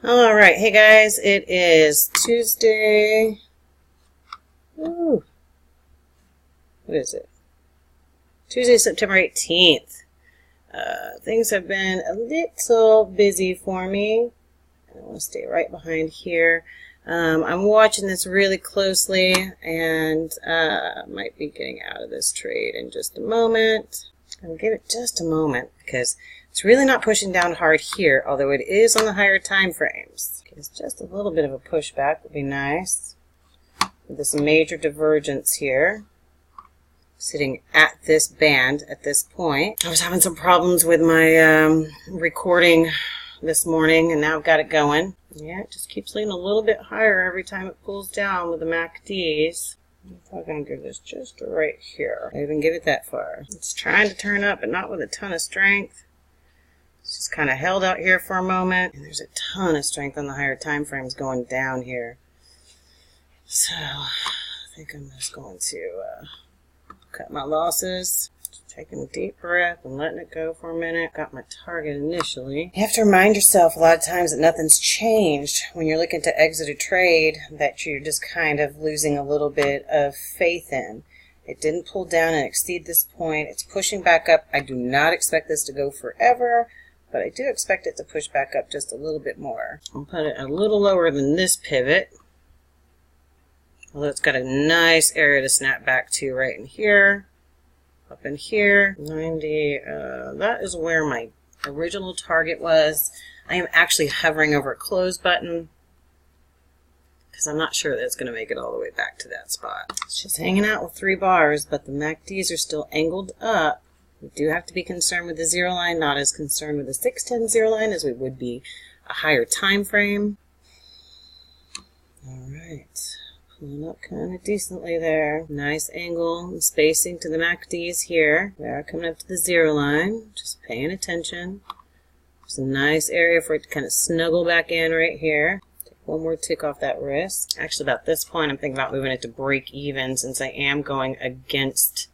All right, hey guys, it is Tuesday. Ooh, what is it? Tuesday, September 18th. Things have been a little busy for me. I want to stay right behind here. I'm watching this really closely and might be getting out of this trade in just a moment. I'll give it just a moment because it's really not pushing down hard here, although it is on the higher time frames. It's just a little bit of a pushback would be nice. With this major divergence here, sitting at this band at this point. I was having some problems with my recording this morning, and now I've got it going. Yeah, it just keeps leaning a little bit higher every time it pulls down with the MACDs. I'm probably going to give this just right here. I even give it that far. It's trying to turn up, but not with a ton of strength. It's just kind of held out here for a moment. And there's a ton of strength on the higher time frames going down here. So, I think I'm just going to cut my losses. Taking a deep breath and letting it go for a minute. Got my target initially. You have to remind yourself a lot of times that nothing's changed when you're looking to exit a trade that you're just kind of losing a little bit of faith in. It didn't pull down and exceed this point. It's pushing back up. I do not expect this to go forever, but I do expect it to push back up just a little bit more. I'll put it a little lower than this pivot, although it's got a nice area to snap back to right in here. Up in here, 90, that is where my original target was. I am actually hovering over a close button because I'm not sure that it's going to make it all the way back to that spot. It's just hanging out with 3 bars, but the MACDs are still angled up. We do have to be concerned with the zero line, not as concerned with the 610 zero line as we would be a higher time frame. All right. Pulling up kind of decently there. Nice angle and spacing to the MACDs here. We are coming up to the zero line. Just paying attention. There's a nice area for it to kind of snuggle back in right here. Take one more tick off that wrist. Actually, about this point, I'm thinking about moving it to break even since I am going against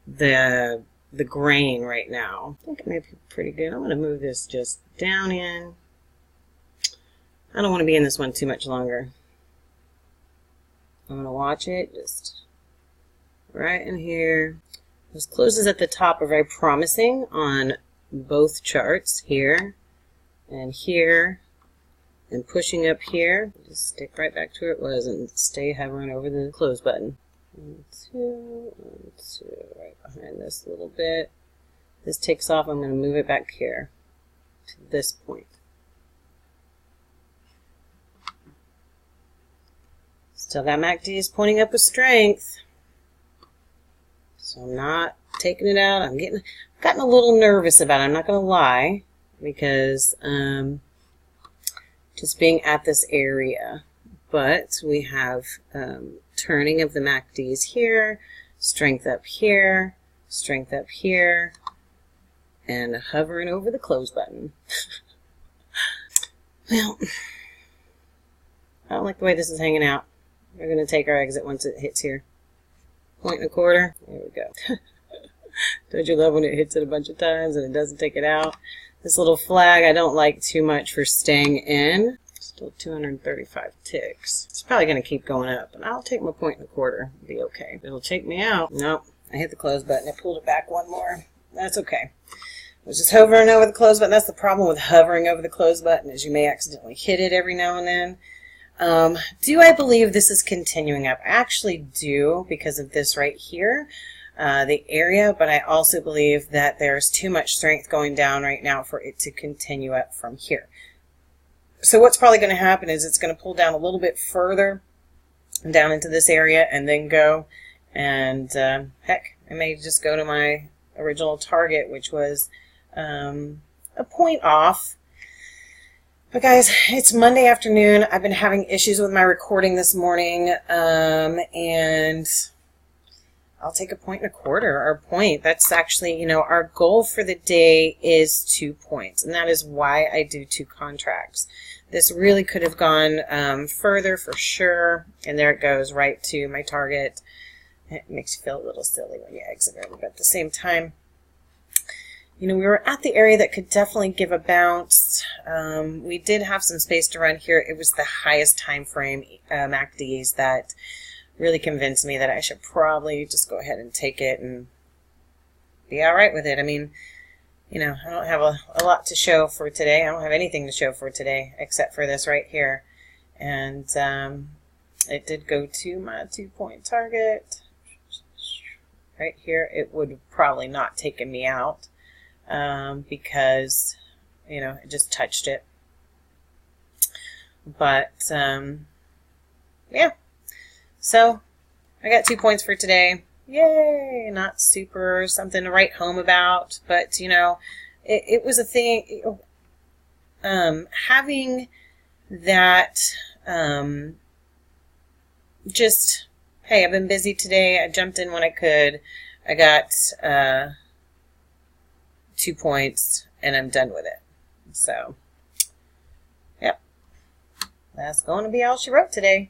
the grain right now. I think it may be pretty good. I'm going to move this just down in. I don't want to be in this one too much longer. I'm going to watch it just right in here. Those closes at the top are very promising on both charts, here and here, and pushing up here. Just stick right back to where it was and stay hovering over the close button. 1, 2, 1, 2, right behind this a little bit. This takes off, I'm going to move it back here to this point. Still that MACD is pointing up with strength. So I'm not taking it out. I've gotten a little nervous about it, I'm not going to lie, because just being at this area. But we have turning of the MACDs here, strength up here, and hovering over the close button. Well, I don't like the way this is hanging out. We're going to take our exit once it hits here. 1.25. There we go. Don't you love when it hits it a bunch of times and it doesn't take it out? This little flag I don't like too much for staying in. Still 235 ticks. It's probably going to keep going up, but I'll take my 1.25. It'll be okay. It'll take me out. Nope. I hit the close button. I pulled it back one more. That's okay. I was just hovering over the close button. That's the problem with hovering over the close button, is you may accidentally hit it every now and then. Do I believe this is continuing up? I actually do, because of this right here, the area, but I also believe that there's too much strength going down right now for it to continue up from here. So what's probably going to happen is it's going to pull down a little bit further down into this area and then go, and heck, I may just go to my original target, which was a point off. But guys, it's Monday afternoon. I've been having issues with my recording this morning, and I'll take a 1.25 or a point. That's actually, our goal for the day is 2 points, and that is why I do 2 contracts. This really could have gone further for sure, and there it goes right to my target. It makes you feel a little silly when you exit early, but at the same time, you know, we were at the area that could definitely give a bounce. We did have some space to run here. It was the highest time frame MACDs that really convinced me that I should probably just go ahead and take it and be all right with it. I mean, you know, I don't have a lot to show for today. I don't have anything to show for today except for this right here. And it did go to my 2-point target. Right here, it would probably not taken me out because, you know, it just touched it. But, yeah. So, I got 2 points for today. Yay! Not super something to write home about, but, you know, it was a thing. Having that, just, hey, I've been busy today. I jumped in when I could. I got 2 points, and I'm done with it. So, yep. That's going to be all she wrote today.